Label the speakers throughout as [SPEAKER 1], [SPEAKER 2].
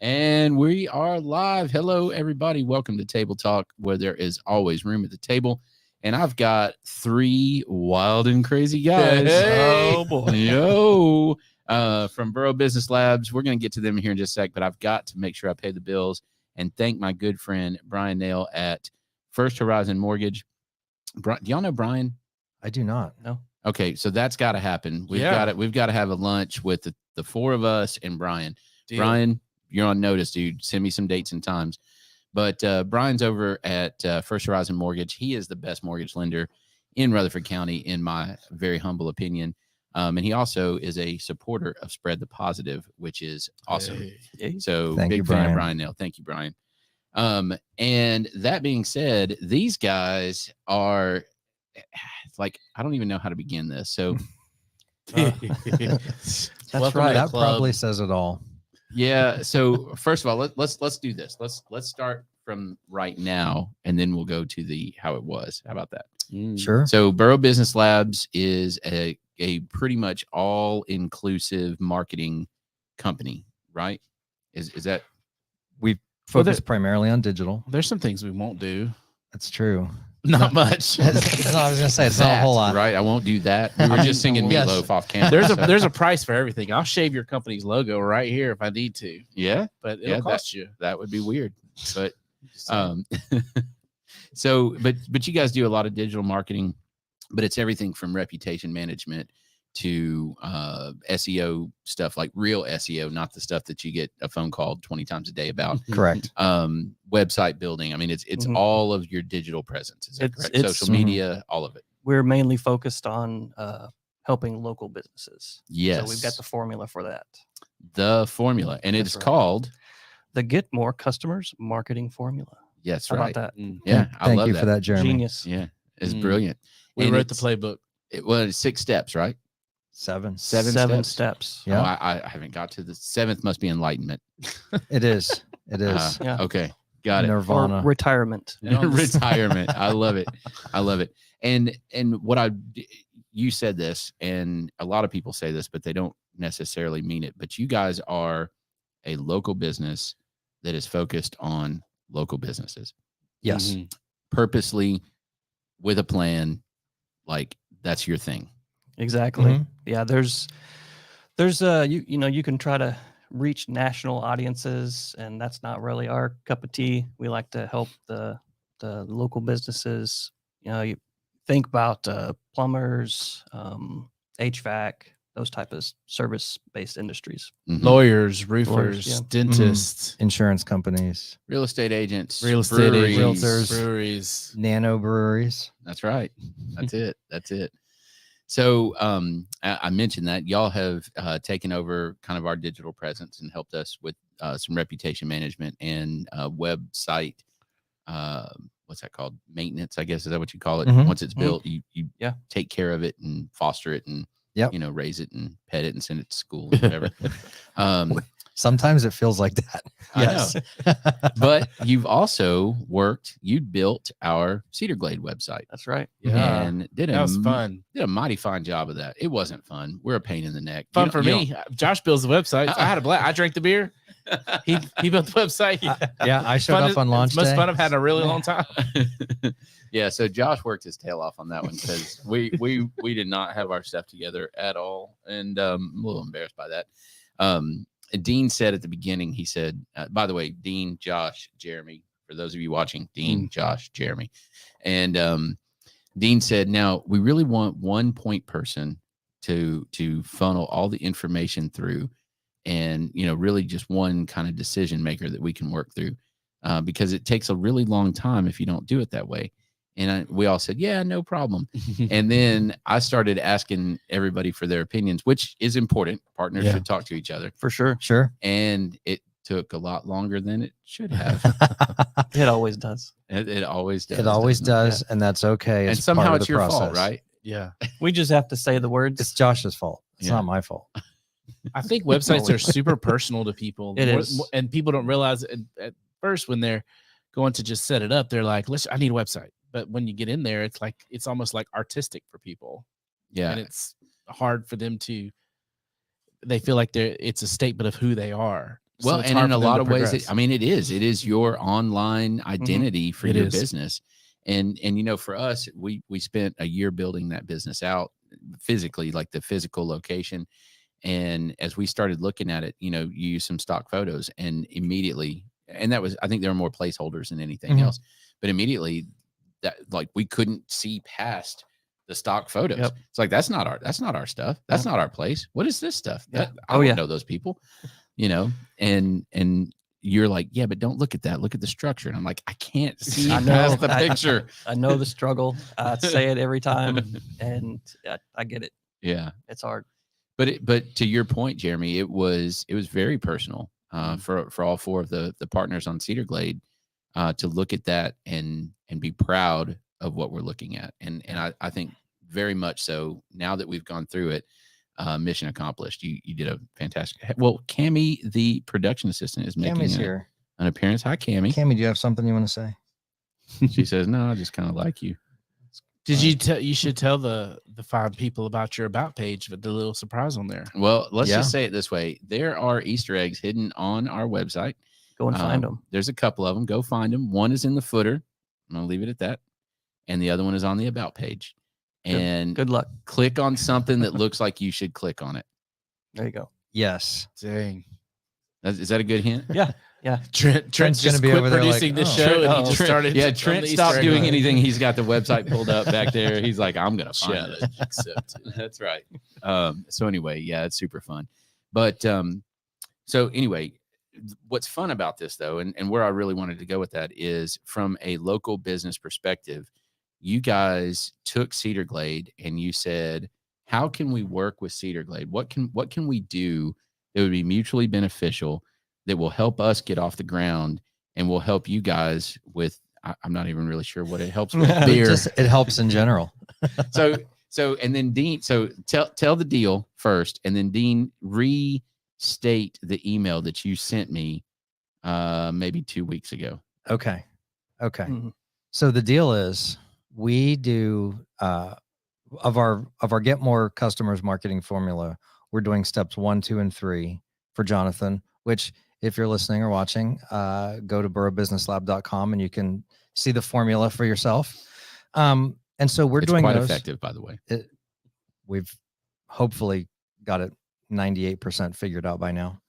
[SPEAKER 1] And we are live. Hello, everybody. Welcome to Table Talk, where there is always room at the table. And I've got three wild and crazy guys.
[SPEAKER 2] Hey. Oh, boy.
[SPEAKER 1] Yo. From Boro Business Labs. We're going to get to them here in just a sec, but I've got to make sure I pay the bills and thank my good friend, Bryan Nale at First Horizon Mortgage. Do y'all know Bryan?
[SPEAKER 3] I do not.
[SPEAKER 2] No.
[SPEAKER 1] Okay, so that's got to happen. We've got to have a lunch with the four of us and Bryan.
[SPEAKER 2] Deal.
[SPEAKER 1] Bryan, you're on notice, dude. Send me some dates and times. But Bryan's over at First Horizon Mortgage. He is the best mortgage lender in Rutherford County, in my very humble opinion. And he also is a supporter of Spread the Positive, which is awesome.
[SPEAKER 2] Hey.
[SPEAKER 1] So
[SPEAKER 3] Thank
[SPEAKER 1] big
[SPEAKER 3] you,
[SPEAKER 1] fan
[SPEAKER 3] Bryan.
[SPEAKER 1] of Bryan Nale. Thank you, Bryan. And that being said, these guys are like, I don't even know how to begin this. So
[SPEAKER 2] That's
[SPEAKER 3] Welcome
[SPEAKER 2] right.
[SPEAKER 3] That probably says it all.
[SPEAKER 1] yeah. So first of all, let's do this. Let's start from right now, and then we'll go to the how it was. How about that?
[SPEAKER 3] Sure.
[SPEAKER 1] So Boro Business Labs is a pretty much all inclusive marketing company, right? Is that
[SPEAKER 3] We focus primarily on digital.
[SPEAKER 2] There's some things we won't do.
[SPEAKER 3] That's true.
[SPEAKER 1] not much?
[SPEAKER 3] I was going to say, it's not a whole lot.
[SPEAKER 1] Right? I won't do that. We were just singing
[SPEAKER 3] Yes.
[SPEAKER 1] Meatloaf off camera.
[SPEAKER 2] There's a price for everything. I'll shave your company's logo right here if I need to,
[SPEAKER 1] yeah.
[SPEAKER 2] but it'll cost you.
[SPEAKER 1] That would be weird, but so but you guys do a lot of digital marketing, but it's everything from reputation management to SEO stuff, like real SEO, not the stuff that you get a phone call 20 times a day about.
[SPEAKER 3] Correct.
[SPEAKER 1] Website building. I mean, it's all of your digital presence. Is that correct? Social media, all of it.
[SPEAKER 4] We're mainly focused on helping local businesses.
[SPEAKER 1] Yes.
[SPEAKER 4] So we've got the formula for that.
[SPEAKER 1] The formula, and it's
[SPEAKER 4] right.
[SPEAKER 1] called
[SPEAKER 4] The Get More Customers Marketing Formula.
[SPEAKER 1] yes,
[SPEAKER 4] How
[SPEAKER 1] right.
[SPEAKER 4] about that?
[SPEAKER 1] Yeah, I
[SPEAKER 3] Thank
[SPEAKER 1] love
[SPEAKER 3] you
[SPEAKER 1] that.
[SPEAKER 3] for that, Jeremy.
[SPEAKER 4] Genius.
[SPEAKER 1] Yeah, it's
[SPEAKER 2] Mm.
[SPEAKER 1] brilliant.
[SPEAKER 2] We
[SPEAKER 1] And
[SPEAKER 2] wrote the
[SPEAKER 1] it's-
[SPEAKER 2] playbook.
[SPEAKER 1] It was 6 steps, right?
[SPEAKER 3] 7.
[SPEAKER 1] Seven
[SPEAKER 4] steps.
[SPEAKER 1] Oh,
[SPEAKER 3] Yeah.
[SPEAKER 1] I haven't got to the 7th. Must be enlightenment.
[SPEAKER 3] It is. It is.
[SPEAKER 4] Yeah.
[SPEAKER 1] Okay, got it.
[SPEAKER 3] Nirvana.
[SPEAKER 4] Or retirement.
[SPEAKER 1] Retirement. I love it. I love it. And what you said this, and a lot of people say this, but they don't necessarily mean it. But you guys are a local business that is focused on local businesses,
[SPEAKER 3] Yes.
[SPEAKER 2] Mhm.
[SPEAKER 1] purposely, with a plan. Like that's your thing.
[SPEAKER 4] Exactly.
[SPEAKER 3] Mhm.
[SPEAKER 4] Yeah. There's you can try to reach national audiences, and that's not really our cup of tea. We like to help the local businesses. You think about plumbers, HVAC, those type of service-based industries.
[SPEAKER 1] Mhm.
[SPEAKER 2] Lawyers, roofers,
[SPEAKER 4] yeah.
[SPEAKER 2] dentists,
[SPEAKER 3] Insurance companies,
[SPEAKER 1] Real estate agents,
[SPEAKER 2] real estate
[SPEAKER 1] breweries.
[SPEAKER 2] agents,
[SPEAKER 3] realtors.
[SPEAKER 2] breweries.
[SPEAKER 3] nano breweries.
[SPEAKER 1] That's right. That's it. That's it. So I mentioned that y'all have taken over kind of our digital presence and helped us with some reputation management and website. What's that called? Maintenance, I guess. Is that what you call it?
[SPEAKER 3] Mhm.
[SPEAKER 1] Once it's built, you
[SPEAKER 4] Yeah.
[SPEAKER 1] take care of it and foster it and
[SPEAKER 3] Yep.
[SPEAKER 1] raise it and pet it and send it to school and whatever.
[SPEAKER 3] Sometimes it feels like that.
[SPEAKER 1] I know. But you've also you built our Cedar Glade website.
[SPEAKER 4] That's right.
[SPEAKER 2] Yeah,
[SPEAKER 1] And did
[SPEAKER 2] that was fun.
[SPEAKER 1] Did a mighty fine job of that. It wasn't fun. We're a pain in the neck.
[SPEAKER 2] Fun
[SPEAKER 1] You
[SPEAKER 2] for
[SPEAKER 1] don't-
[SPEAKER 2] me. Josh builds the website. I had a blast. I drank the beer. He built the website.
[SPEAKER 3] Yeah, I showed
[SPEAKER 2] Fun
[SPEAKER 3] up on launch
[SPEAKER 2] it's much
[SPEAKER 3] day.
[SPEAKER 2] fun I've had in a really long time.
[SPEAKER 1] Yeah, so Josh worked his tail off on that one because we did not have our stuff together at all, and I'm a little embarrassed by that. And Dean said at the beginning, he said, by the way, Dean, Josh, Jeremy, for those of you watching, Dean, Josh, Jeremy, and Dean said, now we really want one point person to funnel all the information through, and really just one kind of decision maker that we can work through, because it takes a really long time if you don't do it that way. And we all said, yeah, no problem. And then I started asking everybody for their opinions, which is important. Partners should talk to each other.
[SPEAKER 4] For sure.
[SPEAKER 3] Sure.
[SPEAKER 1] And it took a lot longer than it should have.
[SPEAKER 4] It always does.
[SPEAKER 1] It always does.
[SPEAKER 3] It always
[SPEAKER 1] doesn't it?
[SPEAKER 3] does, and that's okay.
[SPEAKER 1] And
[SPEAKER 3] It's
[SPEAKER 1] somehow
[SPEAKER 3] part of
[SPEAKER 1] it's
[SPEAKER 3] the
[SPEAKER 1] your
[SPEAKER 3] process.
[SPEAKER 1] fault, right?
[SPEAKER 2] Yeah.
[SPEAKER 4] We just have to say the words.
[SPEAKER 3] It's Josh's fault. It's
[SPEAKER 1] Yeah.
[SPEAKER 3] not my fault.
[SPEAKER 2] I think websites are super personal to people.
[SPEAKER 4] It is.
[SPEAKER 2] And people don't realize it at first when they're going to just set it up. They're like, I need a website. But when you get in there, it's almost like artistic for people.
[SPEAKER 1] Yeah.
[SPEAKER 2] And it's hard for them they feel like it's a statement of who they are.
[SPEAKER 1] Well,
[SPEAKER 2] it's
[SPEAKER 1] and
[SPEAKER 2] hard
[SPEAKER 1] in a
[SPEAKER 2] for them
[SPEAKER 1] lot
[SPEAKER 2] to
[SPEAKER 1] of ways,
[SPEAKER 2] progress.
[SPEAKER 1] it is your online identity for
[SPEAKER 2] It
[SPEAKER 1] your
[SPEAKER 2] is.
[SPEAKER 1] business. And for us, we spent a year building that business out physically, like the physical location. And as we started looking at it, you use some stock photos and immediately, and that was, I think there were more placeholders than anything else, but immediately that, like, we couldn't see past the stock photos.
[SPEAKER 4] Yep.
[SPEAKER 1] It's like, that's not our stuff. That's not our place. What is this stuff?
[SPEAKER 4] Yeah.
[SPEAKER 1] I don't know those people, and you're like, yeah, but don't look at that. Look at the structure. And I'm like, I can't see past the picture.
[SPEAKER 4] I know the struggle. I say it every time, and I get it.
[SPEAKER 1] Yeah.
[SPEAKER 4] It's hard.
[SPEAKER 1] But to your point, Jeremy, it was very personal for all four of the partners on Cedar Glade to look at that and be proud of what we're looking at. And I think very much so. Now that we've gone through it, mission accomplished. You did a fantastic. Well, Cammie, the production assistant, is making
[SPEAKER 3] Cammie's here.
[SPEAKER 1] an appearance. Hi, Cammie.
[SPEAKER 3] Cammie, do you have something you want to say?
[SPEAKER 1] She says, no, I just kind of like you.
[SPEAKER 2] Did you tell? You should tell the 5 people about your about page with the little surprise on there.
[SPEAKER 1] Well, let's just say it this way: there are Easter eggs hidden on our website.
[SPEAKER 4] Go and find them.
[SPEAKER 1] There's a couple of them. Go find them. One is in the footer. I'm gonna leave it at that, and the other one is on the about page. And
[SPEAKER 4] Good luck.
[SPEAKER 1] click on something that looks like you should click on it.
[SPEAKER 4] There you go.
[SPEAKER 3] Yes.
[SPEAKER 2] Dang.
[SPEAKER 1] Is that a good hint?
[SPEAKER 4] Yeah.
[SPEAKER 2] Trent's
[SPEAKER 3] gonna
[SPEAKER 2] just
[SPEAKER 3] be
[SPEAKER 2] quit
[SPEAKER 3] over there
[SPEAKER 2] producing
[SPEAKER 3] like,
[SPEAKER 2] this
[SPEAKER 3] oh.
[SPEAKER 2] show, and he
[SPEAKER 4] Trent-
[SPEAKER 2] just started.
[SPEAKER 1] Yeah,
[SPEAKER 2] on
[SPEAKER 1] Trent
[SPEAKER 2] the
[SPEAKER 1] stopped
[SPEAKER 2] Easter egg
[SPEAKER 1] doing
[SPEAKER 2] hunt.
[SPEAKER 1] anything. He's got the website pulled up back there. He's like, I'm gonna find it.
[SPEAKER 2] Challenge accepted.
[SPEAKER 1] That's right. So anyway, yeah, it's super fun. But so anyway, what's fun about this though, and where I really wanted to go with that is from a local business perspective, you guys took Cedar Glade and you said, how can we work with Cedar Glade? What can we do that would be mutually beneficial, that will help us get off the ground and will help you guys with, I'm not even really sure what it helps with. Beer.
[SPEAKER 3] It helps in general.
[SPEAKER 1] So, and then Dean, so tell the deal first, and then Dean, restate the email that you sent me maybe 2 weeks ago.
[SPEAKER 3] Okay.
[SPEAKER 4] Mhm.
[SPEAKER 3] So the deal is we do of our Get More Customers marketing formula, we're doing steps 1, 2, and 3 for Jonathan, which if you're listening or watching, go to borobusinesslab.com and you can see the formula for yourself. And so it's doing
[SPEAKER 1] quite
[SPEAKER 3] those.
[SPEAKER 1] effective, by the way.
[SPEAKER 3] We've hopefully got it 98% figured out by now.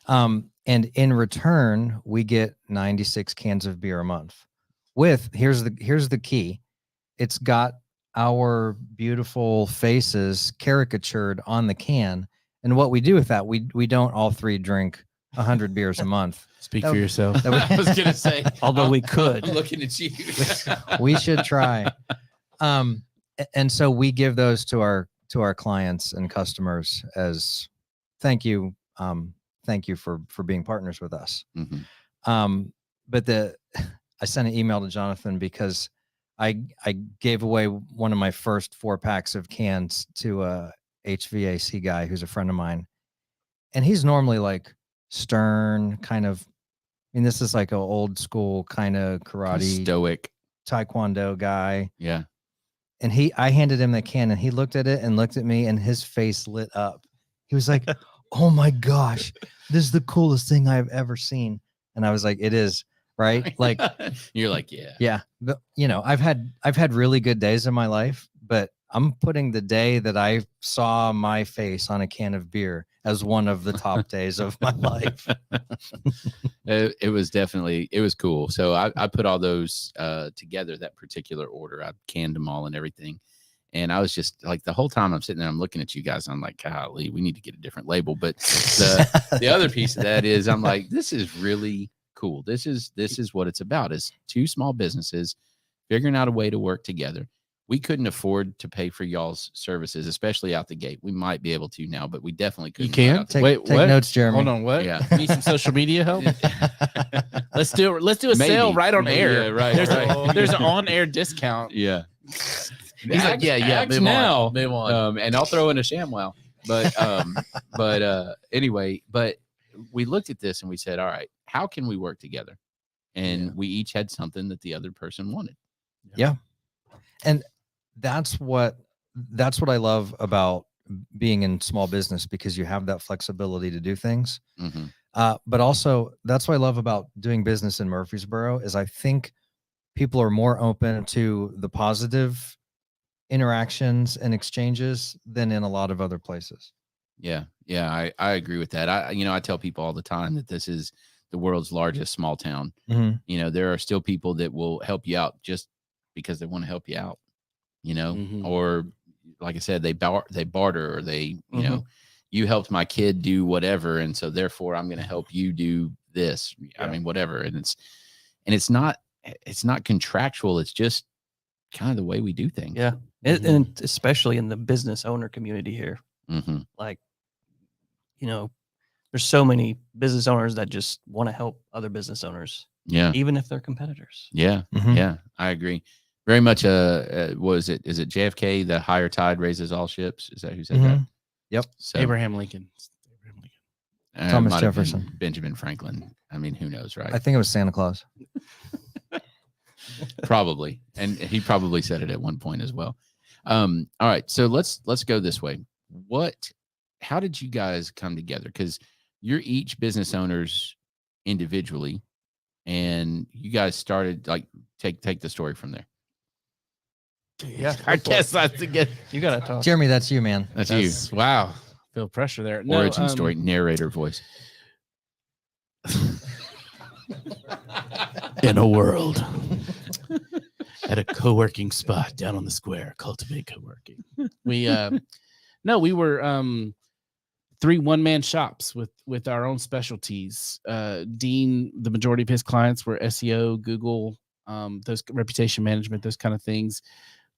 [SPEAKER 3] And in return, we get 96 cans of beer a month. Here's the key. It's got our beautiful faces caricatured on the can. And what we do with that, we don't all three drink 100 beers a month.
[SPEAKER 2] Speak
[SPEAKER 3] That
[SPEAKER 2] for
[SPEAKER 3] would-
[SPEAKER 2] yourself.
[SPEAKER 1] I was gonna say,
[SPEAKER 4] Although we could.
[SPEAKER 1] I'm looking at you.
[SPEAKER 3] We should try. And so we give those to our clients and customers as thank you. Thank you for being partners with us.
[SPEAKER 1] Mhm.
[SPEAKER 3] But I sent an email to Jonathan because I gave away one of my first 4 packs of cans to a HVAC guy who's a friend of mine. And he's normally like stern kind of, this is like an old school kind of karate
[SPEAKER 1] Stoic.
[SPEAKER 3] taekwondo guy.
[SPEAKER 1] Yeah.
[SPEAKER 3] And I handed him the can and he looked at it and looked at me and his face lit up. He was like, oh my gosh, this is the coolest thing I've ever seen. And I was like, it is, right? Like,
[SPEAKER 1] You're like, yeah.
[SPEAKER 3] yeah, but I've had really good days in my life, but I'm putting the day that I saw my face on a can of beer as one of the top days of my life.
[SPEAKER 1] It was cool. So I put all those together, that particular order. I canned them all and everything. And I was just like, the whole time I'm sitting there, I'm looking at you guys. I'm like, golly, we need to get a different label. But the other piece of that is I'm like, this is really cool. This is what it's about, is 2 small businesses figuring out a way to work together. We couldn't afford to pay for y'all's services, especially out the gate. We might be able to now, but we definitely couldn't.
[SPEAKER 2] You can?
[SPEAKER 3] Take
[SPEAKER 2] Wait,
[SPEAKER 3] take
[SPEAKER 2] what?
[SPEAKER 3] notes, Jeremy.
[SPEAKER 2] Hold on, what?
[SPEAKER 1] Yeah.
[SPEAKER 2] Need some social media help? Let's do a
[SPEAKER 1] Maybe.
[SPEAKER 2] sale right on
[SPEAKER 1] Maybe,
[SPEAKER 2] air.
[SPEAKER 1] yeah, right,
[SPEAKER 2] There's
[SPEAKER 1] right.
[SPEAKER 2] there's an on-air discount.
[SPEAKER 1] Yeah.
[SPEAKER 2] He's like, yeah,
[SPEAKER 1] Act
[SPEAKER 2] move
[SPEAKER 1] now.
[SPEAKER 2] on. Move on.
[SPEAKER 1] And I'll throw in a ShamWow. But anyway, but we looked at this and we said, all right, how can we work together? And we each had something that the other person wanted.
[SPEAKER 3] Yeah. And that's what I love about being in small business, because you have that flexibility to do things.
[SPEAKER 1] Mm-hmm.
[SPEAKER 3] But also, that's what I love about doing business in Murfreesboro is I think people are more open to the positive interactions and exchanges than in a lot of other places.
[SPEAKER 1] Yeah. I agree with that. I tell people all the time that this is the world's largest small town.
[SPEAKER 3] Mm-hmm.
[SPEAKER 1] There are still people that will help you out just because they want to help you out,
[SPEAKER 2] Mhm.
[SPEAKER 1] or like I said, they barter, or they,
[SPEAKER 4] Mm-hmm.
[SPEAKER 1] you helped my kid do whatever, and so therefore I'm going to help you do this. I
[SPEAKER 2] Yeah.
[SPEAKER 1] mean, whatever. And it's not contractual. It's just kind of the way we do things.
[SPEAKER 4] Yeah. And especially in the business owner community here,
[SPEAKER 1] Mm-hmm.
[SPEAKER 4] like, there's so many business owners that just want to help other business owners,
[SPEAKER 1] Yeah.
[SPEAKER 4] even if they're competitors.
[SPEAKER 1] Yeah.
[SPEAKER 3] Mhm.
[SPEAKER 1] Yeah. I agree. Very much. Is it JFK? The higher tide raises all ships. Is that who said that?
[SPEAKER 3] Mhm. Yep.
[SPEAKER 1] So
[SPEAKER 2] Abraham Lincoln.
[SPEAKER 1] it
[SPEAKER 3] Thomas
[SPEAKER 1] might have been
[SPEAKER 3] Jefferson.
[SPEAKER 1] Benjamin Franklin. I mean, who knows, right?
[SPEAKER 3] I think it was Santa Claus.
[SPEAKER 1] Probably, and he probably said it at one point as well. All right, so let's go this way. How did you guys come together? Because you're each business owners individually, and you guys started, like, take the story from there.
[SPEAKER 4] Yeah.
[SPEAKER 2] I guess I have to get
[SPEAKER 4] You got to talk.
[SPEAKER 3] Jeremy, that's you, man.
[SPEAKER 1] That's you.
[SPEAKER 2] wow. Feel pressure there.
[SPEAKER 1] Origin story, narrator voice.
[SPEAKER 2] In a world at a co-working spot down on the square, cultivate co-working. We were 3 one-man shops with our own specialties. Dean, the majority of his clients were SEO, Google, those reputation management, those kind of things.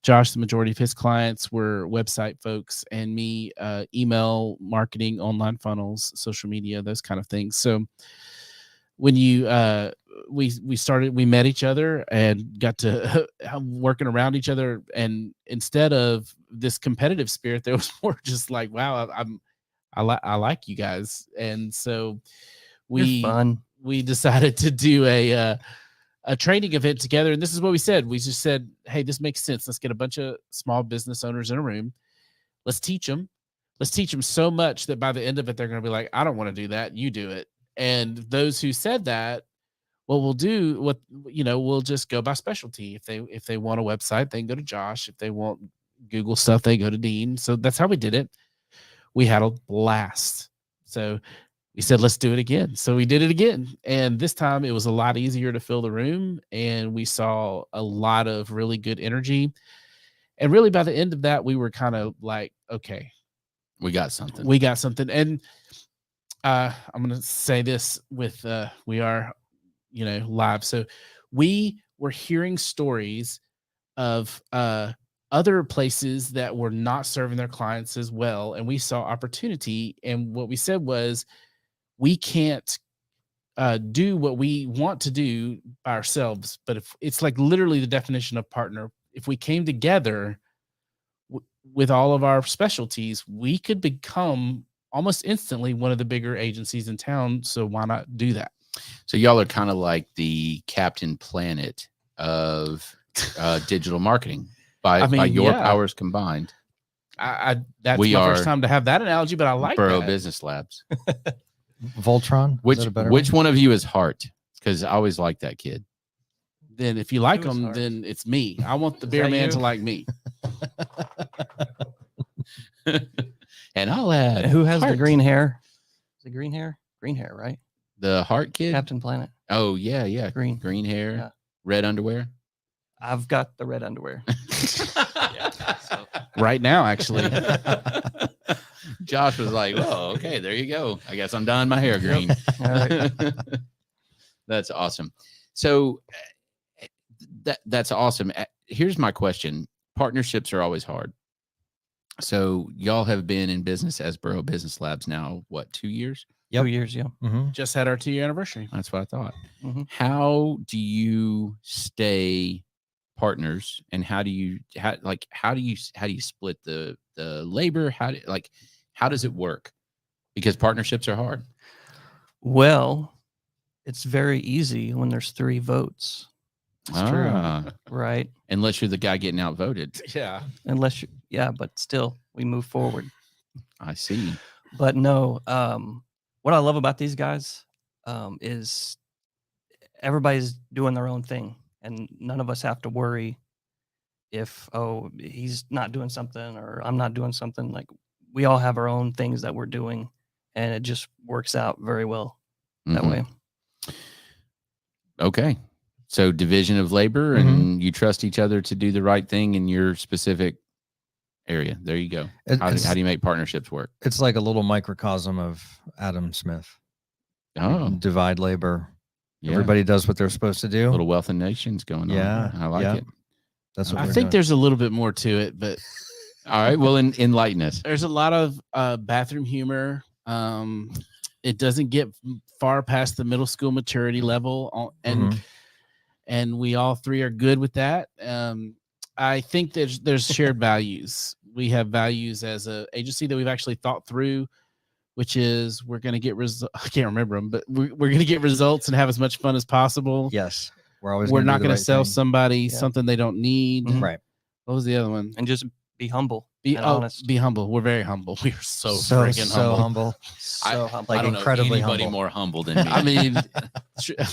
[SPEAKER 2] Josh, the majority of his clients were website folks, and me, email marketing, online funnels, social media, those kind of things. So when we met each other and got to working around each other, and instead of this competitive spirit, there was more just like, wow, I like you guys. And so
[SPEAKER 4] You're fun.
[SPEAKER 2] we decided to do a training event together. And this is what we said. We just said, hey, this makes sense. Let's get a bunch of small business owners in a room. Let's teach them. Let's teach them so much that by the end of it, they're going to be like, I don't want to do that. You do it. And those who said that, we'll just go by specialty. If they want a website, they can go to Josh. If they want Google stuff, they go to Dean. So that's how we did it. We had a blast. So we said, let's do it again. So we did it again. And this time it was a lot easier to fill the room. And we saw a lot of really good energy. And really by the end of that, we were kind of like, okay,
[SPEAKER 1] We got something.
[SPEAKER 2] And I'm going to say this with, we are, live. So we were hearing stories of, other places that were not serving their clients as well. And we saw opportunity. And what we said was, we can't do what we want to do by ourselves, but if it's like literally the definition of partner, if we came together with all of our specialties, we could become almost instantly one of the bigger agencies in town. So why not do that?
[SPEAKER 1] So y'all are kind of like the Captain Planet of digital marketing by your powers combined.
[SPEAKER 2] That's my first time to have that analogy, but I like
[SPEAKER 1] Boro
[SPEAKER 2] that.
[SPEAKER 1] Business Labs.
[SPEAKER 3] Voltron.
[SPEAKER 1] Which one of you is Hart? Because I always like that kid.
[SPEAKER 2] Then if you like
[SPEAKER 4] Who is
[SPEAKER 2] them,
[SPEAKER 4] Hart?
[SPEAKER 2] then it's me. I want the
[SPEAKER 4] Is
[SPEAKER 2] beer
[SPEAKER 4] that
[SPEAKER 2] man
[SPEAKER 4] you?
[SPEAKER 2] to like me.
[SPEAKER 1] And I'll add,
[SPEAKER 4] Who has the
[SPEAKER 1] Hart.
[SPEAKER 4] green hair? Is it green hair? Green hair, right?
[SPEAKER 1] The Hart kid?
[SPEAKER 4] Captain Planet.
[SPEAKER 1] Oh, yeah.
[SPEAKER 4] Green.
[SPEAKER 1] Green hair,
[SPEAKER 4] Yeah.
[SPEAKER 1] red underwear.
[SPEAKER 4] I've got the red underwear.
[SPEAKER 2] Right now, actually.
[SPEAKER 1] Josh was like, "Oh, okay, there you go. I guess I'm dyeing my hair green."
[SPEAKER 4] All right.
[SPEAKER 1] That's awesome. So that's awesome. Here's my question: partnerships are always hard. So y'all have been in business as Boro Business Labs now, what, 2 years?
[SPEAKER 3] Yep.
[SPEAKER 4] 2 years, yeah.
[SPEAKER 3] Mm-hmm.
[SPEAKER 2] Just had our 2-year anniversary.
[SPEAKER 1] That's what I thought.
[SPEAKER 4] Mhm.
[SPEAKER 1] How do you stay partners, and how do you split the labor? How does it work? Because partnerships are hard.
[SPEAKER 4] Well, it's very easy when there's 3 votes,
[SPEAKER 2] That's true.
[SPEAKER 4] right?
[SPEAKER 1] Unless you're the guy getting outvoted.
[SPEAKER 2] Yeah.
[SPEAKER 4] Unless you, yeah, but still we move forward.
[SPEAKER 1] I see.
[SPEAKER 4] But no, what I love about these guys is everybody's doing their own thing, and none of us have to worry if, oh, he's not doing something or I'm not doing something. Like, we all have our own things that we're doing, and it just works out very well that way.
[SPEAKER 1] Okay. So division of labor, and you trust each other to do the right thing in your specific area. There you go. How do you make partnerships work?
[SPEAKER 3] It's like a little microcosm of Adam Smith.
[SPEAKER 1] Oh,
[SPEAKER 3] Divide labor.
[SPEAKER 1] yeah.
[SPEAKER 3] Everybody does what they're supposed to do.
[SPEAKER 1] Little Wealth of Nations going on.
[SPEAKER 3] Yeah,
[SPEAKER 1] I like it.
[SPEAKER 3] That's what
[SPEAKER 2] I
[SPEAKER 3] we're
[SPEAKER 2] think
[SPEAKER 3] doing.
[SPEAKER 2] there's a little bit more to it, but
[SPEAKER 1] All right. Well, enlighten us.
[SPEAKER 2] there's a lot of bathroom humor. It doesn't get far past the middle school maturity level, and we all three are good with that. I think there's shared values. We have values as an agency that we've actually thought through, which is we're going to get I can't remember them, but we're going to get results and have as much fun as possible.
[SPEAKER 3] Yes, we're
[SPEAKER 2] not going to sell somebody
[SPEAKER 4] Yeah.
[SPEAKER 2] something they don't need.
[SPEAKER 3] Right.
[SPEAKER 2] What was the other one?
[SPEAKER 4] And just be humble.
[SPEAKER 2] Be
[SPEAKER 4] and honest.
[SPEAKER 2] Be humble. We're very humble. We are so freaking humble.
[SPEAKER 4] So humble.
[SPEAKER 1] I
[SPEAKER 3] Like
[SPEAKER 1] don't know
[SPEAKER 3] incredibly
[SPEAKER 1] anybody
[SPEAKER 3] humble.
[SPEAKER 1] more humble than me.
[SPEAKER 2] I mean,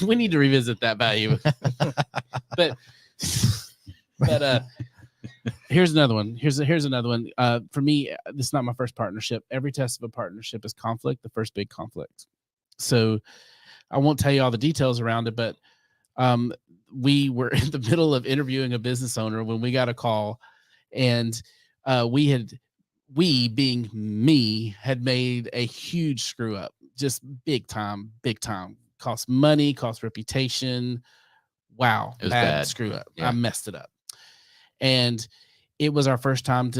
[SPEAKER 2] we need to revisit that value. but here's another one. Here's another one. For me, this is not my first partnership. Every test of a partnership is conflict, the first big conflict. So I won't tell you all the details around it, but we were in the middle of interviewing a business owner when we got a call, and we being me had made a huge screw up, just big time, cost money, cost reputation. Wow.
[SPEAKER 1] It was bad.
[SPEAKER 2] Screw up.
[SPEAKER 1] Yeah.
[SPEAKER 2] I messed it up. And it was our first time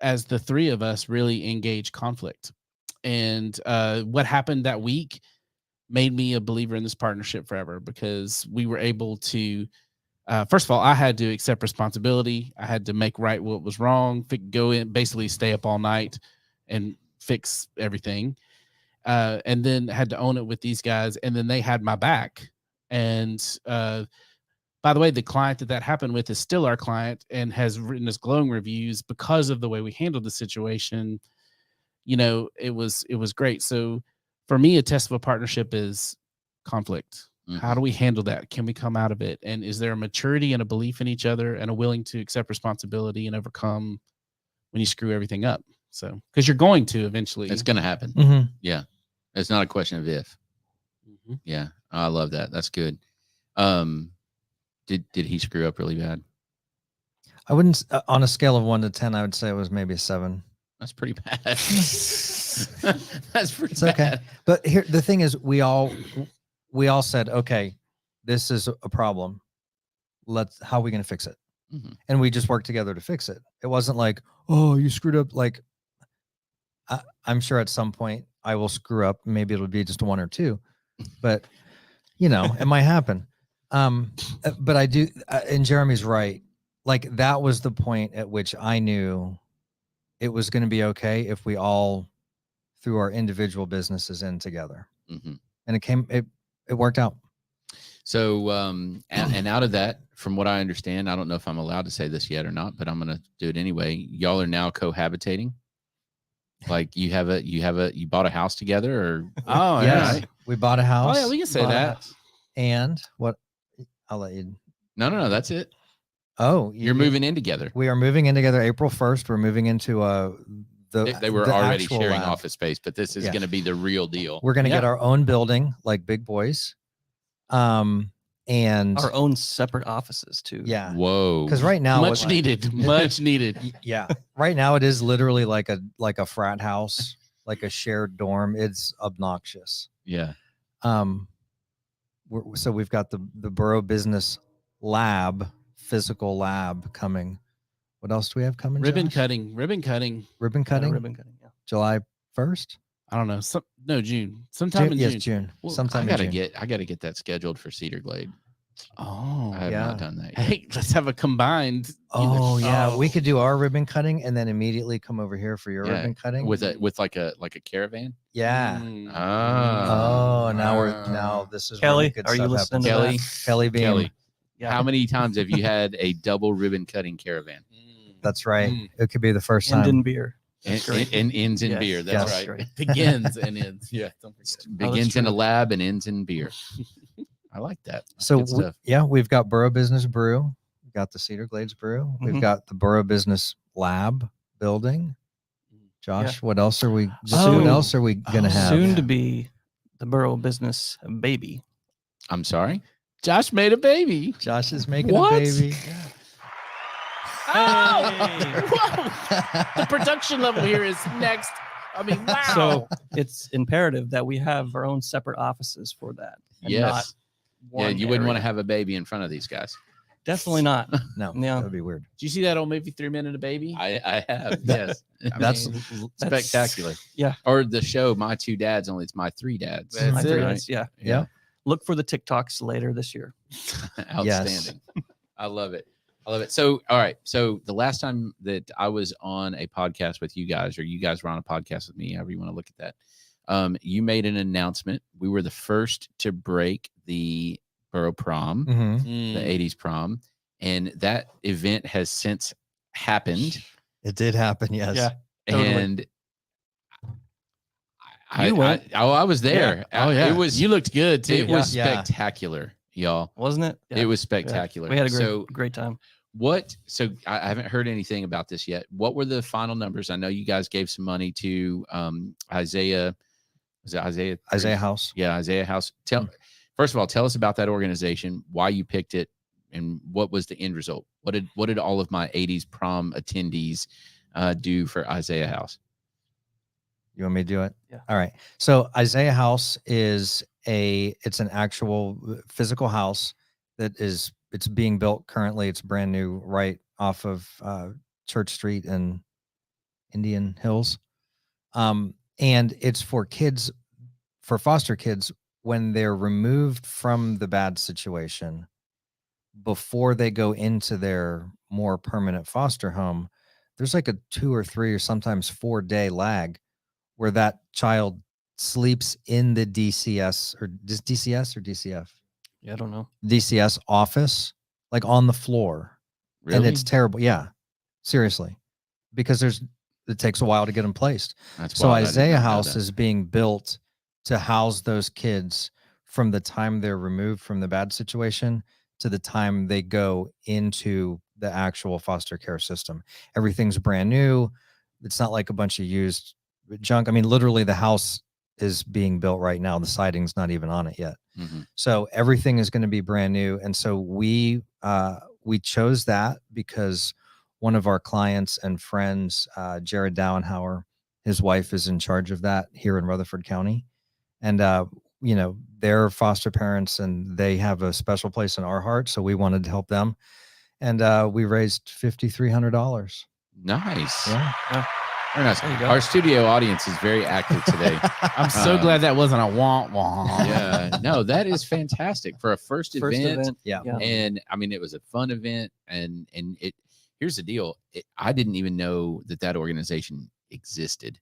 [SPEAKER 2] as the three of us, really engage conflict. And what happened that week made me a believer in this partnership forever, because we were able to, first of all, I had to accept responsibility. I had to make right what was wrong, go in, basically stay up all night and fix everything. And then had to own it with these guys. And then they had my back. And by the way, the client that happened with is still our client and has written us glowing reviews because of the way we handled the situation. You know, it was great. So for me, a test of a partnership is conflict. How do we handle that? Can we come out of it? And is there a maturity and a belief in each other and a willing to accept responsibility and overcome when you screw everything up? So, because you're going to eventually.
[SPEAKER 1] It's going to happen.
[SPEAKER 3] Mhm.
[SPEAKER 1] Yeah. It's not a question of if. Yeah. I love that. That's good. Did he screw up really bad?
[SPEAKER 3] I wouldn't, on a scale of 1 to 10, I would say it was maybe a 7.
[SPEAKER 1] That's pretty bad. That's pretty
[SPEAKER 3] It's
[SPEAKER 1] bad.
[SPEAKER 3] okay. But here, the thing is, we all said, okay, this is a problem. How are we going to fix it? And we just worked together to fix it. It wasn't like, oh, you screwed up. Like, I'm sure at some point I will screw up. Maybe it'll be just 1 or 2, but you know, it might happen. But I do, and Jeremy's right. Like, that was the point at which I knew it was going to be okay if we all threw our individual businesses in together. And it worked out.
[SPEAKER 1] So, and out of that, from what I understand, I don't know if I'm allowed to say this yet or not, but I'm going to do it anyway. Y'all are now cohabitating. Like you bought a house together, or
[SPEAKER 2] Oh,
[SPEAKER 3] yes,
[SPEAKER 2] yeah.
[SPEAKER 3] we bought a house.
[SPEAKER 2] Oh, yeah, we can say that.
[SPEAKER 3] And what? I'll let you.
[SPEAKER 1] No, that's it.
[SPEAKER 3] Oh,
[SPEAKER 1] You're moving in together.
[SPEAKER 3] We are moving in together April 1st. We're moving into
[SPEAKER 1] They were
[SPEAKER 3] the
[SPEAKER 1] already
[SPEAKER 3] actual
[SPEAKER 1] sharing
[SPEAKER 3] lab.
[SPEAKER 1] office space, but this is going to be the real deal.
[SPEAKER 3] We're going to get our own building, like big boys. And
[SPEAKER 4] Our own separate offices too.
[SPEAKER 3] yeah.
[SPEAKER 1] Whoa.
[SPEAKER 3] Because right now,
[SPEAKER 2] Much needed.
[SPEAKER 3] Yeah. Right now it is literally like a frat house, like a shared dorm. It's obnoxious.
[SPEAKER 1] Yeah.
[SPEAKER 3] So we've got the Boro Business Lab, physical lab coming. What else do we have coming?
[SPEAKER 2] Ribbon
[SPEAKER 3] Josh?
[SPEAKER 2] cutting.
[SPEAKER 3] Ribbon cutting.
[SPEAKER 4] Ribbon cutting. Yeah.
[SPEAKER 3] July 1st.
[SPEAKER 2] I don't know. June. Sometime in June.
[SPEAKER 3] Yes, June.
[SPEAKER 1] Well,
[SPEAKER 3] Sometime
[SPEAKER 1] I
[SPEAKER 3] in June.
[SPEAKER 1] gotta get that scheduled for Cedar Glade.
[SPEAKER 2] Oh,
[SPEAKER 1] I have
[SPEAKER 3] yeah.
[SPEAKER 1] not done that yet.
[SPEAKER 2] hey, let's have a combined.
[SPEAKER 3] Oh yeah, we
[SPEAKER 2] Oh.
[SPEAKER 3] could do our ribbon cutting and then immediately come over here for your
[SPEAKER 1] Yeah,
[SPEAKER 3] ribbon cutting.
[SPEAKER 1] with like a caravan.
[SPEAKER 3] Yeah.
[SPEAKER 2] Mm.
[SPEAKER 3] Oh, now this is
[SPEAKER 4] Kelly,
[SPEAKER 3] where the good
[SPEAKER 4] are you
[SPEAKER 3] stuff
[SPEAKER 4] listening to
[SPEAKER 3] happens.
[SPEAKER 4] that?
[SPEAKER 3] Kelly Beam.
[SPEAKER 1] Kelly,
[SPEAKER 4] Yeah.
[SPEAKER 1] how many times have you had a double ribbon cutting caravan?
[SPEAKER 3] That's right.
[SPEAKER 2] Mm.
[SPEAKER 3] It could be the first
[SPEAKER 4] And
[SPEAKER 3] time.
[SPEAKER 4] in beer.
[SPEAKER 1] and ends in
[SPEAKER 4] Yes,
[SPEAKER 1] beer. That's
[SPEAKER 3] yes.
[SPEAKER 1] right.
[SPEAKER 2] It begins and ends.
[SPEAKER 1] Yeah.
[SPEAKER 4] Oh, that's
[SPEAKER 1] Begins in a
[SPEAKER 4] true.
[SPEAKER 1] lab and ends in beer. I like that. That's
[SPEAKER 3] So
[SPEAKER 1] good stuff.
[SPEAKER 3] we've got Boro Business Brew, we've got the Cedar Glades Brew, we've
[SPEAKER 4] Mhm.
[SPEAKER 3] got the Boro Business Lab building. Josh, what else are we?
[SPEAKER 4] Soon-
[SPEAKER 3] What else are we gonna have?
[SPEAKER 4] Soon to be the Boro Business baby.
[SPEAKER 1] I'm sorry.
[SPEAKER 2] Josh made a baby.
[SPEAKER 3] Josh is making
[SPEAKER 1] What?
[SPEAKER 3] a baby.
[SPEAKER 2] Oh! Whoa! The production level here is next. I mean, wow.
[SPEAKER 4] So it's imperative that we have our own separate offices for that. And
[SPEAKER 1] Yes.
[SPEAKER 4] not
[SPEAKER 1] Yeah,
[SPEAKER 4] one
[SPEAKER 1] you wouldn't want to
[SPEAKER 4] area.
[SPEAKER 1] have a baby in front of these guys.
[SPEAKER 4] Definitely not.
[SPEAKER 3] No,
[SPEAKER 4] Yeah.
[SPEAKER 3] that would be weird.
[SPEAKER 2] Did you see that old movie 3 Men and a Baby?
[SPEAKER 1] I have. Yes.
[SPEAKER 3] That's
[SPEAKER 4] That's-
[SPEAKER 1] Spectacular.
[SPEAKER 4] Yeah.
[SPEAKER 1] Or the show My Two Dads, only it's My Three Dads.
[SPEAKER 2] That's
[SPEAKER 4] My
[SPEAKER 2] it.
[SPEAKER 4] three
[SPEAKER 1] Right?
[SPEAKER 4] days, yeah.
[SPEAKER 3] Yeah.
[SPEAKER 4] Look for the TikToks later this year.
[SPEAKER 1] Outstanding. I love it. I love it. So, all right. So the last time that I was on a podcast with you guys, or you guys were on a podcast with me, however you want to look at that, you made an announcement. We were the first to break the Borough Prom,
[SPEAKER 3] Mhm.
[SPEAKER 1] the 80s prom, and that event has since happened.
[SPEAKER 3] It did happen. Yes.
[SPEAKER 4] Yeah. Totally.
[SPEAKER 1] And I,
[SPEAKER 4] You went.
[SPEAKER 1] I was there.
[SPEAKER 2] Oh yeah.
[SPEAKER 1] It was
[SPEAKER 2] You looked good too.
[SPEAKER 1] it was
[SPEAKER 3] Yeah.
[SPEAKER 1] spectacular, y'all.
[SPEAKER 4] Wasn't it? Yeah.
[SPEAKER 1] It was
[SPEAKER 4] Yeah.
[SPEAKER 1] spectacular.
[SPEAKER 4] We had a great,
[SPEAKER 1] So
[SPEAKER 4] great time.
[SPEAKER 1] so I haven't heard anything about this yet. What were the final numbers? I know you guys gave some money to Isaiah. Is it Isaiah?
[SPEAKER 3] Isaiah House.
[SPEAKER 1] Yeah, Isaiah House. First of all, tell us about that organization, why you picked it, and what was the end result. What did all of my 80s prom attendees do for Isaiah House?
[SPEAKER 3] You want me to do it?
[SPEAKER 4] Yeah.
[SPEAKER 3] All right. So Isaiah House it's an actual physical house it's being built currently. It's brand new right off of Church Street in Indian Hills. And it's for kids, for foster kids, when they're removed from the bad situation before they go into their more permanent foster home. There's like a 2 or 3 or sometimes 4-day lag where that child sleeps in the DCS or DCF
[SPEAKER 4] Yeah, I don't know.
[SPEAKER 3] DCS office, like on the floor.
[SPEAKER 1] Really?
[SPEAKER 3] And it's terrible. Yeah, seriously, because it takes a while to get them placed.
[SPEAKER 1] That's
[SPEAKER 3] So
[SPEAKER 1] wild. I did
[SPEAKER 3] Isaiah
[SPEAKER 1] not know
[SPEAKER 3] House
[SPEAKER 1] that.
[SPEAKER 3] is being built to house those kids from the time they're removed from the bad situation to the time they go into the actual foster care system. Everything's brand new. It's not like a bunch of used junk. I mean, literally the house is being built right now. The siding's not even on it yet.
[SPEAKER 1] Mhm.
[SPEAKER 3] So everything is going to be brand new. And so we chose that because one of our clients and friends, Jared Dowenhauer, his wife is in charge of that here in Rutherford County. And, they're foster parents and they have a special place in our heart. So we wanted to help them. And we raised $5,300.
[SPEAKER 1] Nice.
[SPEAKER 3] Yeah.
[SPEAKER 1] Very nice.
[SPEAKER 4] There you go.
[SPEAKER 1] Our studio audience is very active today.
[SPEAKER 2] I'm so glad that wasn't a wah wah.
[SPEAKER 1] Yeah. No, that is fantastic for a first event.
[SPEAKER 3] Yeah.
[SPEAKER 1] And I mean, it was a fun event. And here's the deal. I didn't even know that organization existed.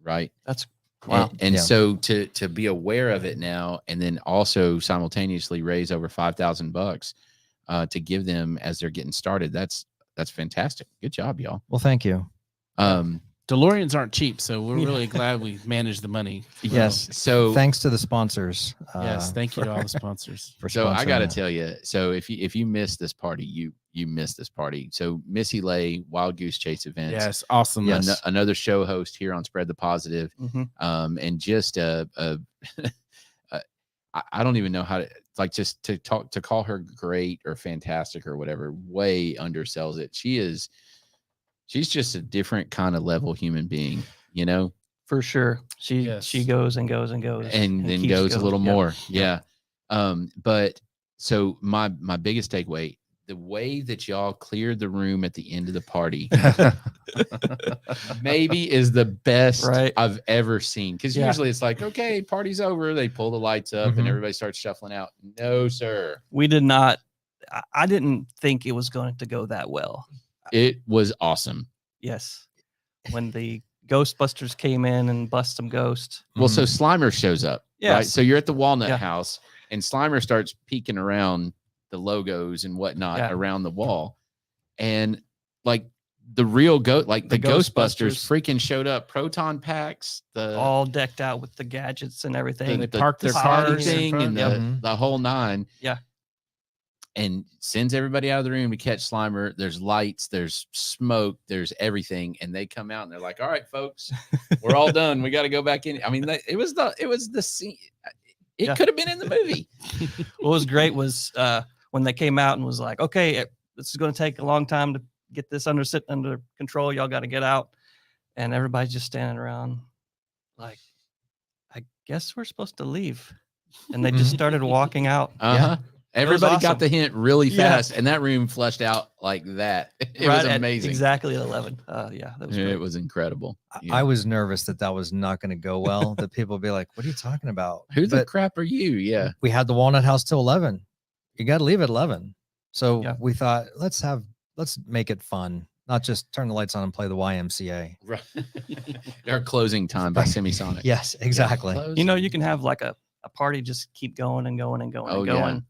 [SPEAKER 1] Right.
[SPEAKER 4] That's wow.
[SPEAKER 1] And
[SPEAKER 3] Yeah.
[SPEAKER 1] so to be aware of it now, and then also simultaneously raise over $5,000 to give them as they're getting started. That's fantastic. Good job, y'all.
[SPEAKER 3] Well, thank you.
[SPEAKER 2] DeLoreans aren't cheap, so we're really glad we managed the money.
[SPEAKER 3] Yes.
[SPEAKER 1] So
[SPEAKER 3] Thanks to the sponsors.
[SPEAKER 2] Yes, thank you to all the sponsors.
[SPEAKER 3] For
[SPEAKER 1] So I
[SPEAKER 3] sponsoring
[SPEAKER 1] got to
[SPEAKER 3] that.
[SPEAKER 1] tell you, so if you missed this party, you missed this party. So Missy Lay, Wild Goose Chase events.
[SPEAKER 2] Yes, awesome.
[SPEAKER 3] Yes.
[SPEAKER 1] Another show host here on Spread the Positive.
[SPEAKER 4] Mhm.
[SPEAKER 1] And just I don't even know how to just to call her great or fantastic or whatever, way undersells it. She's just a different kind of level human being,
[SPEAKER 4] For sure. She
[SPEAKER 2] Yes.
[SPEAKER 4] she goes and goes and goes.
[SPEAKER 1] and then
[SPEAKER 4] keeps
[SPEAKER 1] goes a
[SPEAKER 4] going.
[SPEAKER 1] little
[SPEAKER 4] Yeah.
[SPEAKER 1] more. Yeah. But so my biggest takeaway, the way that y'all cleared the room at the end of the party maybe is the best
[SPEAKER 4] Right.
[SPEAKER 1] I've ever seen. Because
[SPEAKER 4] Yeah.
[SPEAKER 1] usually it's like, okay, party's over. They pull the lights up
[SPEAKER 3] Mhm.
[SPEAKER 1] and everybody starts shuffling out. No, sir.
[SPEAKER 4] We did not. I didn't think it was going to go that well.
[SPEAKER 1] It was awesome.
[SPEAKER 4] Yes. When the Ghostbusters came in and bust some ghost.
[SPEAKER 1] Well, so Slimer shows up. Right.
[SPEAKER 4] Yes.
[SPEAKER 1] So you're at the Walnut
[SPEAKER 4] Yeah.
[SPEAKER 1] House and Slimer starts peeking around the logos and whatnot
[SPEAKER 4] Yeah.
[SPEAKER 1] around the wall. And like the real the
[SPEAKER 4] The
[SPEAKER 1] Ghostbusters
[SPEAKER 4] Ghostbusters.
[SPEAKER 1] freaking showed up. Proton packs, the
[SPEAKER 4] all decked out with the gadgets and everything.
[SPEAKER 2] They parked their
[SPEAKER 1] party
[SPEAKER 2] cars in
[SPEAKER 1] thing
[SPEAKER 2] front.
[SPEAKER 1] and
[SPEAKER 3] Yep.
[SPEAKER 1] the whole nine.
[SPEAKER 4] Yeah.
[SPEAKER 1] And sends everybody out of the room to catch Slimer. There's lights, there's smoke, there's everything, and they come out and they're like, "All right, folks, we're all done. We got to go back in." I mean, it was the scene. It
[SPEAKER 4] Yeah.
[SPEAKER 1] could have been in the movie.
[SPEAKER 4] What was great was when they came out and was like, okay, this is going to take a long time to get this under control. Y'all got to get out. And everybody's just standing around like, I guess we're supposed to leave. And they just started walking out.
[SPEAKER 1] Uh-huh. Everybody got
[SPEAKER 4] awesome.
[SPEAKER 1] the hint really
[SPEAKER 4] Yeah.
[SPEAKER 1] fast, and that room flushed out like that. It was amazing.
[SPEAKER 4] Exactly at 11. Yeah, that was great.
[SPEAKER 1] It was incredible.
[SPEAKER 3] I was nervous that was not going to go well. That people would be like, "What are you talking about?
[SPEAKER 1] Who the
[SPEAKER 3] But
[SPEAKER 1] crap are you?" Yeah.
[SPEAKER 3] we had the Walnut House till 11. You got to leave at 11. So
[SPEAKER 4] Yeah.
[SPEAKER 3] we thought, let's make it fun, not just turn the lights on and play the YMCA.
[SPEAKER 1] Right. Our closing time by Semisonic.
[SPEAKER 3] Yes, exactly.
[SPEAKER 4] You know, you can have like a party just keep going and going and going
[SPEAKER 1] Oh,
[SPEAKER 4] and
[SPEAKER 1] yeah.
[SPEAKER 4] going.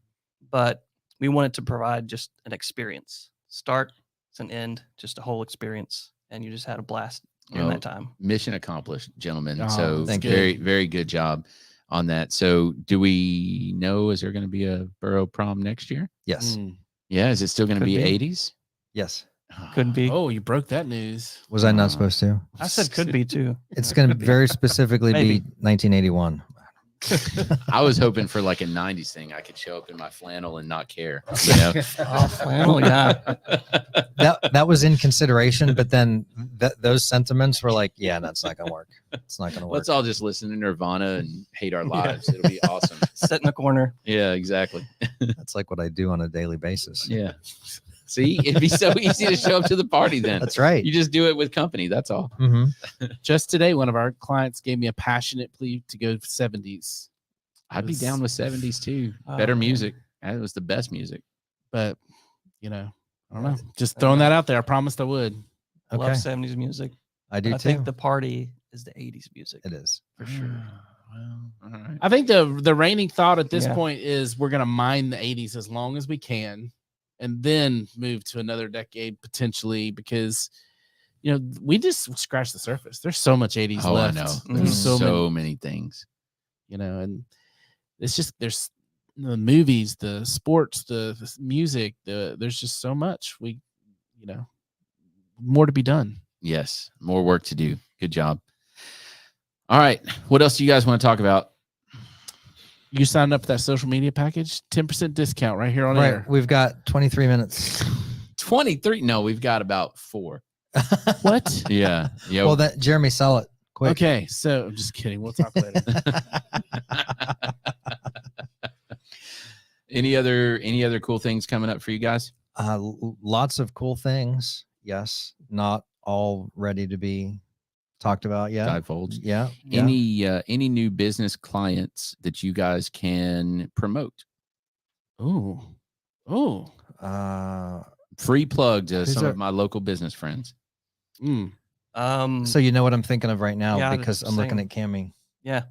[SPEAKER 4] But we wanted to provide just an experience. Start and end, just a whole experience. And you just had a blast during
[SPEAKER 1] Oh,
[SPEAKER 4] that time.
[SPEAKER 1] Mission accomplished, gentlemen.
[SPEAKER 2] Oh,
[SPEAKER 1] So
[SPEAKER 3] thank you.
[SPEAKER 1] very, very good job on that. So do we know, is there going to be a Boro prom next year?
[SPEAKER 3] Yes.
[SPEAKER 2] Mm.
[SPEAKER 1] Yeah. Is it still going to
[SPEAKER 4] Could
[SPEAKER 1] be
[SPEAKER 4] be.
[SPEAKER 1] 80s?
[SPEAKER 3] Yes.
[SPEAKER 4] Could be.
[SPEAKER 2] Oh, you broke that news.
[SPEAKER 3] Was I not supposed to?
[SPEAKER 4] I said could be too.
[SPEAKER 3] It's going to very specifically
[SPEAKER 4] Maybe.
[SPEAKER 3] be 1981.
[SPEAKER 1] I was hoping for like a 90s thing. I could show up in my flannel and not care. You know?
[SPEAKER 4] Oh, flannel, yeah.
[SPEAKER 3] That was in consideration, but then those sentiments were like, yeah, that's not going to work. It's not going to work.
[SPEAKER 1] Let's all just listen to Nirvana and hate our lives. It'll be awesome.
[SPEAKER 4] Sit in the corner.
[SPEAKER 1] Yeah, exactly.
[SPEAKER 3] That's like what I do on a daily basis.
[SPEAKER 1] Yeah. See, it'd be so easy to show up to the party then.
[SPEAKER 3] That's right.
[SPEAKER 1] You just do it with company. That's all.
[SPEAKER 3] Mhm.
[SPEAKER 2] Just today, one of our clients gave me a passionate plea to go 70s,
[SPEAKER 1] I'd be down with 70s too.
[SPEAKER 4] Oh,
[SPEAKER 1] Better
[SPEAKER 4] man.
[SPEAKER 1] music. That was the best music.
[SPEAKER 2] but I don't know. Just throwing that out there. I promised I would.
[SPEAKER 4] I
[SPEAKER 3] Okay.
[SPEAKER 4] love 70s music.
[SPEAKER 3] I do
[SPEAKER 4] I
[SPEAKER 3] too.
[SPEAKER 4] think the party is the 80s music.
[SPEAKER 3] It is.
[SPEAKER 4] For sure.
[SPEAKER 1] Well, all right.
[SPEAKER 2] I think the reigning thought at this
[SPEAKER 4] Yeah.
[SPEAKER 2] point is we're gonna mine the 80s as long as we can, and then move to another decade potentially, because we just scratched the surface. There's so much 80s
[SPEAKER 1] Oh,
[SPEAKER 2] left.
[SPEAKER 1] I know.
[SPEAKER 4] Mhm.
[SPEAKER 1] There's
[SPEAKER 2] so
[SPEAKER 1] so
[SPEAKER 2] many,
[SPEAKER 1] many things.
[SPEAKER 2] and it's just there's the movies, the sports, the music, there's just so much more to be done.
[SPEAKER 1] Yes. More work to do. Good job. All right. What else do you guys want to talk about?
[SPEAKER 2] You signed up for that social media package, 10% discount right here on
[SPEAKER 3] Right.
[SPEAKER 2] air.
[SPEAKER 3] We've got 23 minutes.
[SPEAKER 1] 23. No, we've got about 4.
[SPEAKER 2] What?
[SPEAKER 1] Yeah. Yeah.
[SPEAKER 3] Well, that Jeremy, sell it quick.
[SPEAKER 2] Okay, so I'm just kidding. We'll talk later.
[SPEAKER 1] Any other cool things coming up for you guys?
[SPEAKER 3] Lots of cool things. Yes. Not all ready to be talked about yet.
[SPEAKER 1] Divulge.
[SPEAKER 3] Yeah.
[SPEAKER 1] Any new business clients that you guys can promote?
[SPEAKER 2] Ooh.
[SPEAKER 1] Free plug to
[SPEAKER 3] Who's
[SPEAKER 1] some
[SPEAKER 3] our-
[SPEAKER 1] of my local business friends.
[SPEAKER 3] So you know what I'm thinking of right now,
[SPEAKER 4] Yeah, I was
[SPEAKER 3] because
[SPEAKER 4] just
[SPEAKER 3] I'm looking
[SPEAKER 4] saying.
[SPEAKER 3] at Cammy.
[SPEAKER 4] Yeah.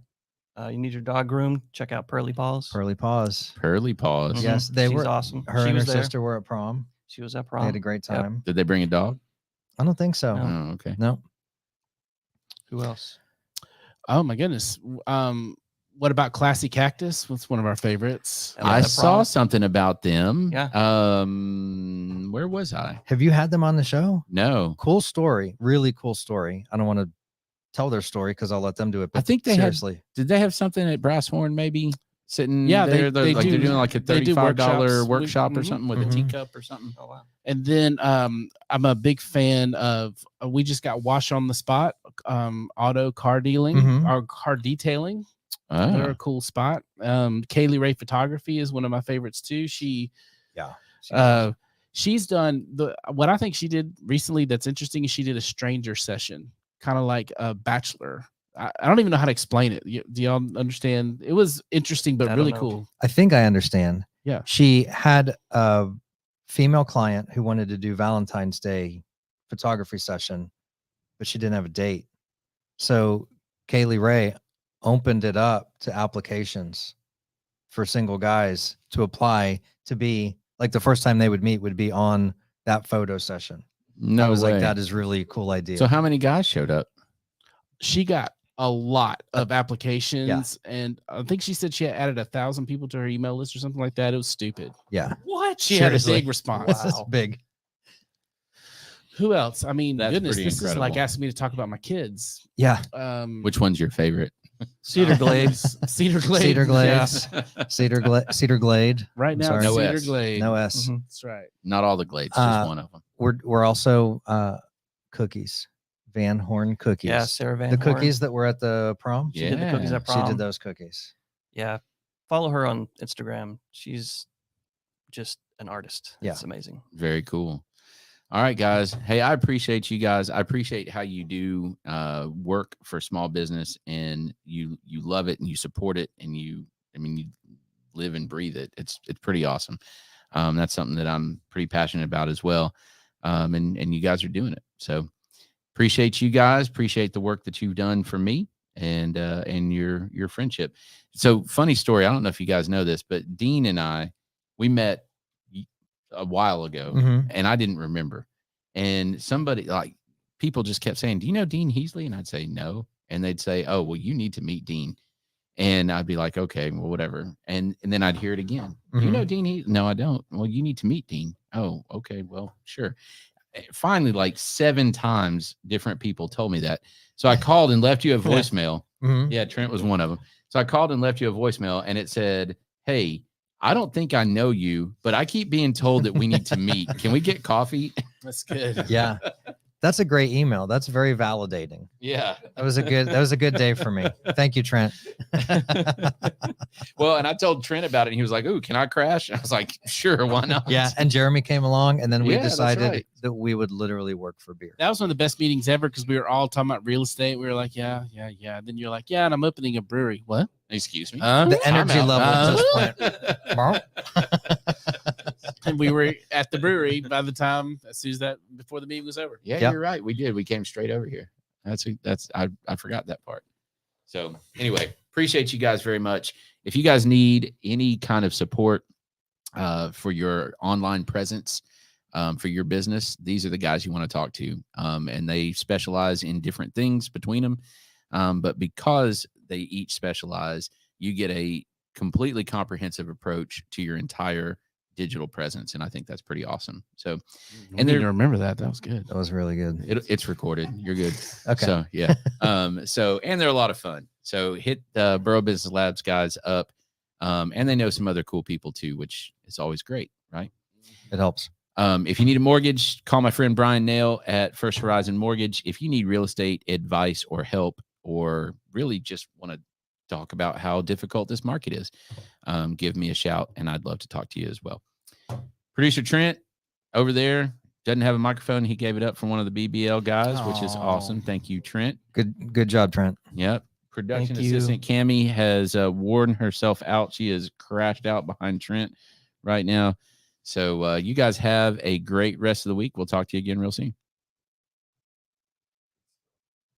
[SPEAKER 4] You need your dog groomed. Check out Pearly Paws.
[SPEAKER 3] Pearly Paws.
[SPEAKER 1] Pearly Paws.
[SPEAKER 4] Mhm.
[SPEAKER 3] Yes, they
[SPEAKER 4] She's
[SPEAKER 3] were.
[SPEAKER 4] awesome.
[SPEAKER 3] Her
[SPEAKER 4] she
[SPEAKER 3] and her
[SPEAKER 4] was there.
[SPEAKER 3] sister were at prom.
[SPEAKER 4] She was at
[SPEAKER 3] They
[SPEAKER 4] prom.
[SPEAKER 3] had a great
[SPEAKER 4] Yep.
[SPEAKER 3] time.
[SPEAKER 1] Did they bring a dog?
[SPEAKER 3] I don't think so.
[SPEAKER 4] No.
[SPEAKER 1] Oh, okay.
[SPEAKER 3] No.
[SPEAKER 4] Who else?
[SPEAKER 2] Oh my goodness. What about Classy Cactus? What's one of our favorites?
[SPEAKER 4] At
[SPEAKER 1] I
[SPEAKER 4] the
[SPEAKER 1] saw
[SPEAKER 4] prom.
[SPEAKER 1] something about them.
[SPEAKER 4] Yeah.
[SPEAKER 1] Where was I?
[SPEAKER 3] Have you had them on the show?
[SPEAKER 1] No.
[SPEAKER 3] Cool story. Really cool story. I don't want to tell their story because I'll let them do it.
[SPEAKER 1] I
[SPEAKER 3] But
[SPEAKER 1] think they had.
[SPEAKER 3] seriously.
[SPEAKER 1] Did they have something at Brass Horn maybe sitting?
[SPEAKER 2] Yeah,
[SPEAKER 1] there?
[SPEAKER 2] they
[SPEAKER 1] They're
[SPEAKER 2] do.
[SPEAKER 1] doing like a
[SPEAKER 2] They do
[SPEAKER 1] $35
[SPEAKER 2] workshops.
[SPEAKER 1] workshop or
[SPEAKER 2] Mhm.
[SPEAKER 1] something with
[SPEAKER 3] Mhm.
[SPEAKER 1] a teacup or something.
[SPEAKER 4] Oh, wow.
[SPEAKER 2] And then I'm a big fan of we just got Wash on the Spot, auto car dealing
[SPEAKER 3] Mhm.
[SPEAKER 2] or car detailing. They're
[SPEAKER 1] Oh,
[SPEAKER 2] a cool spot. Kaylee Ray Photography is one of my favorites too. She's done what I think she did recently that's interesting is she did a stranger session, kind of like a bachelor. I don't even know how to explain it. Do y'all understand? It was interesting, but
[SPEAKER 4] I don't
[SPEAKER 2] really
[SPEAKER 4] know.
[SPEAKER 2] cool.
[SPEAKER 3] I think I understand.
[SPEAKER 2] Yeah.
[SPEAKER 3] She had a female client who wanted to do Valentine's Day photography session, but she didn't have a date. So Kaylee Ray opened it up to applications for single guys to apply to be like the first time they would meet would be on that photo session.
[SPEAKER 1] No
[SPEAKER 3] I was
[SPEAKER 1] way.
[SPEAKER 3] like, that is really a cool idea.
[SPEAKER 1] So how many guys showed up?
[SPEAKER 2] She got a lot of applications, and I think she said she had added 1,000 people to her email list or something like that. It was stupid.
[SPEAKER 3] Yeah.
[SPEAKER 2] What? She had a
[SPEAKER 3] Seriously.
[SPEAKER 2] big response.
[SPEAKER 3] This is big.
[SPEAKER 2] Who else? I mean,
[SPEAKER 1] That's
[SPEAKER 2] goodness,
[SPEAKER 1] pretty
[SPEAKER 2] this is like
[SPEAKER 1] incredible.
[SPEAKER 2] asking me to talk about my kids.
[SPEAKER 3] Yeah.
[SPEAKER 1] Which one's your favorite?
[SPEAKER 4] Cedar Glades.
[SPEAKER 2] Cedar Glade.
[SPEAKER 3] Cedar
[SPEAKER 2] Yeah.
[SPEAKER 3] Glades. Cedar Glade.
[SPEAKER 2] Right
[SPEAKER 3] I'm
[SPEAKER 2] now,
[SPEAKER 3] sorry.
[SPEAKER 1] No
[SPEAKER 2] Cedar
[SPEAKER 1] S.
[SPEAKER 2] Glade.
[SPEAKER 3] No S.
[SPEAKER 4] Mhm.
[SPEAKER 2] That's right.
[SPEAKER 1] Not all the Glades, just one of them.
[SPEAKER 3] We're also cookies. Van Horn cookies.
[SPEAKER 4] Yeah, Sarah Van
[SPEAKER 3] The
[SPEAKER 4] Horn.
[SPEAKER 3] cookies that were at the prom.
[SPEAKER 4] She did the cookies
[SPEAKER 1] Yeah.
[SPEAKER 4] at prom.
[SPEAKER 3] She did those cookies.
[SPEAKER 4] Yeah. Follow her on Instagram. She's just an artist.
[SPEAKER 3] Yeah.
[SPEAKER 4] It's amazing.
[SPEAKER 1] Very cool. All right, guys. Hey, I appreciate you guys. I appreciate how you do work for small business, and you love it and you support it, and you live and breathe it. It's pretty awesome. That's something that I'm pretty passionate about as well. And you guys are doing it. So appreciate you guys. Appreciate the work that you've done for me and your friendship. So funny story. I don't know if you guys know this, but Dean and I, we met a while ago,
[SPEAKER 3] Mhm.
[SPEAKER 1] and I didn't remember. And somebody, like, people just kept saying, "Do you know Dean Heasley?" And I'd say no, and they'd say, "Oh, well, you need to meet Dean." And I'd be like, "Okay, well, whatever." And then I'd hear it again. "Do you know Dean Heasley?" "No, I don't." "Well, you need to meet Dean." "Oh, okay, well, sure." Finally, like 7 times, different people told me that. So I called and left you a voicemail.
[SPEAKER 3] Mhm.
[SPEAKER 1] Yeah, Trent was one of them. So I called and left you a voicemail, and it said, "Hey, I don't think I know you, but I keep being told that we need to meet. Can we get coffee?"
[SPEAKER 2] That's good.
[SPEAKER 3] Yeah. That's a great email. That's very validating.
[SPEAKER 1] Yeah.
[SPEAKER 3] That was a good day for me. Thank you, Trent.
[SPEAKER 1] Well, and I told Trent about it, and he was like, "Ooh, can I crash?" I was like, "Sure, why not?"
[SPEAKER 3] Yeah. And Jeremy came along, and then we
[SPEAKER 1] Yeah, that's
[SPEAKER 3] decided
[SPEAKER 1] right.
[SPEAKER 3] that we would literally work for beer.
[SPEAKER 2] That was one of the best meetings ever because we were all talking about real estate. We were like, yeah. Then you're like, yeah, and I'm opening a brewery. What?
[SPEAKER 1] Excuse me.
[SPEAKER 3] The energy
[SPEAKER 1] I'm out.
[SPEAKER 3] level at this point.
[SPEAKER 2] And we were at the brewery by the time, as soon as that, before the meeting was over.
[SPEAKER 1] Yeah,
[SPEAKER 3] Yep.
[SPEAKER 1] you're right. We did. We came straight over here. I forgot that part. So anyway, appreciate you guys very much. If you guys need any kind of support for your online presence, for your business, these are the guys you want to talk to. And they specialize in different things between them. But because they each specialize, you get a completely comprehensive approach to your entire digital presence. And I think that's pretty awesome. So,
[SPEAKER 2] And I didn't remember that. That was good.
[SPEAKER 3] That was really good.
[SPEAKER 1] it's recorded. You're good.
[SPEAKER 3] Okay.
[SPEAKER 1] So yeah. And they're a lot of fun. So hit the Boro Business Labs guys up. And they know some other cool people too, which is always great, right?
[SPEAKER 3] It helps.
[SPEAKER 1] If you need a mortgage, call my friend Bryan Nale at First Horizon Mortgage. If you need real estate advice or help, or really just want to talk about how difficult this market is, give me a shout, and I'd love to talk to you as well. Producer Trent over there doesn't have a microphone. He gave it up for one of the BBL guys, which is awesome. Thank you, Trent.
[SPEAKER 3] Good job, Trent.
[SPEAKER 1] Yep. Production
[SPEAKER 4] Thank you.
[SPEAKER 1] assistant Cammie has worn herself out. She is crashed out behind Trent right now. So you guys have a great rest of the week. We'll talk to you again real soon.